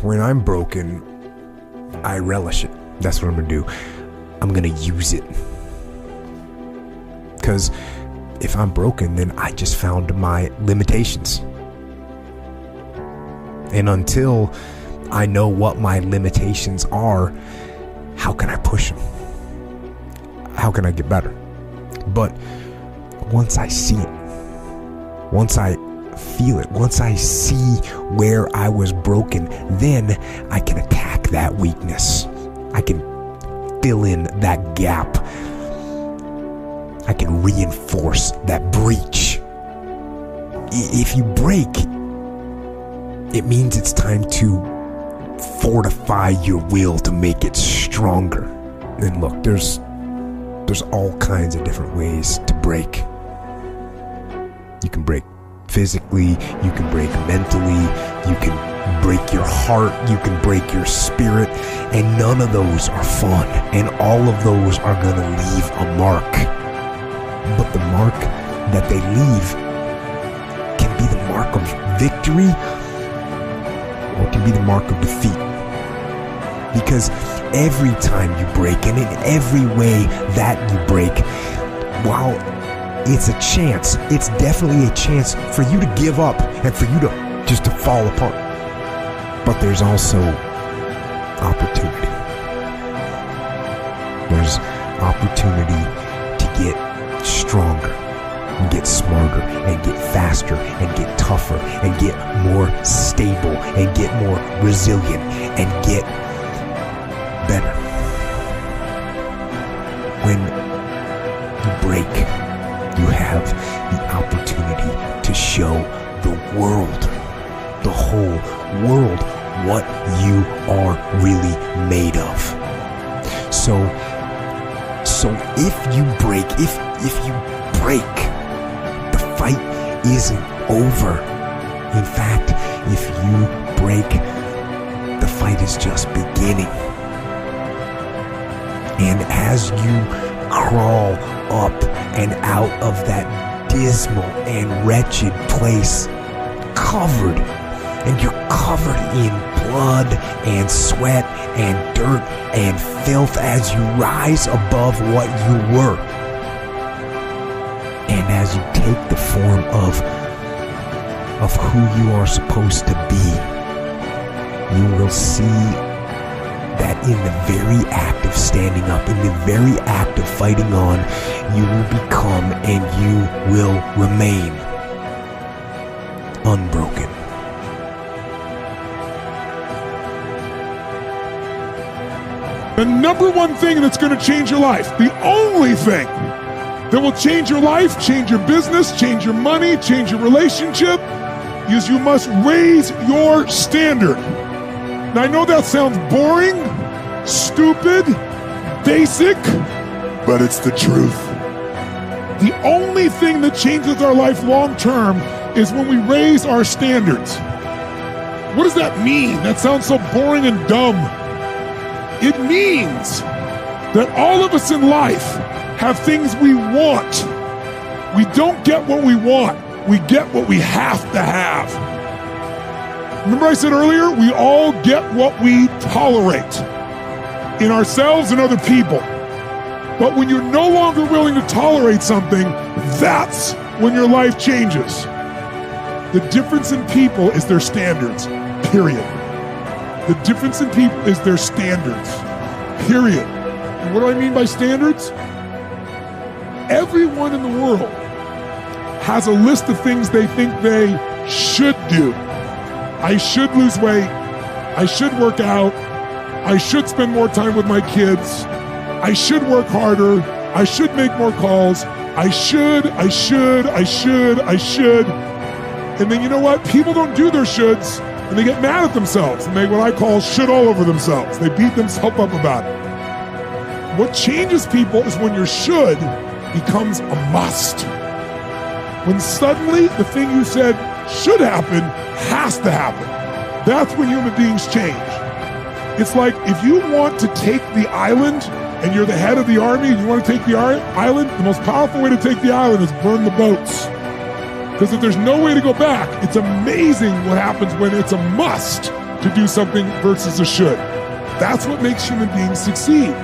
when I'm broken, I relish it. That's what I'm going to do. I'm going to use it. Because if I'm broken, then I just found my limitations. And until I know what my limitations are, how can I push them? How can I get better? But once I see it, once I feel it, once I see where I was broken, then I can attack that weakness. I can fill in that gap. I can reinforce that breach. If you break, it means it's time to fortify your will to make it stronger. And look, there's all kinds of different ways to break. You can break physically, you can break mentally, you can break your heart, you can break your spirit, and none of those are fun, and all of those are going to leave a mark. But the mark that they leave can be the mark of victory, or it can be the mark of defeat. Because every time you break, and in every way that you break, while it's a chance, it's definitely a chance for you to give up and for you to just to fall apart. But there's also opportunity. There's opportunity to get stronger and get smarter and get faster and get tougher and get more stable and get more resilient and get better. When you break, you have the opportunity to show the world, the whole world, what you are really made of. So if you break, if you break, the fight isn't over. In fact, if you break, the fight is just beginning. And as you crawl up and out of that dismal and wretched place, covered, and you're covered in blood and sweat and dirt and filth as you rise above what you were. And as you take the form of who you are supposed to be, you will see that in the very act of standing up, in the very act of fighting on, you will become and you will remain unbroken. The number one thing that's going to change your life, the only thing that will change your life, change your business, change your money, change your relationship, is you must raise your standard. Now, I know that sounds boring, stupid, basic, but it's the truth. The only thing that changes our life long term is when we raise our standards. What does that mean? That sounds so boring and dumb. It means that all of us in life have things we want. We don't get what we want. We get what we have to have. Remember I said earlier, we all get what we tolerate in ourselves and other people. But when you're no longer willing to tolerate something, that's when your life changes. The difference in people is their standards, period. The difference in people is their standards, period. And what do I mean by standards? Everyone in the world has a list of things they think they should do. I should lose weight. I should work out. I should spend more time with my kids. I should work harder. I should make more calls. I should. And then you know what? People don't do their shoulds and they get mad at themselves and they what I call should all over themselves. They beat themselves up about it. What changes people is when your should becomes a must. When suddenly the thing you said should happen has to happen. That's when human beings change. It's like if you want to take the island and you're the head of the army and you want to take the island, the most powerful way to take the island is burn the boats. Because if there's no way to go back, it's amazing what happens when it's a must to do something versus a should. That's what makes human beings succeed.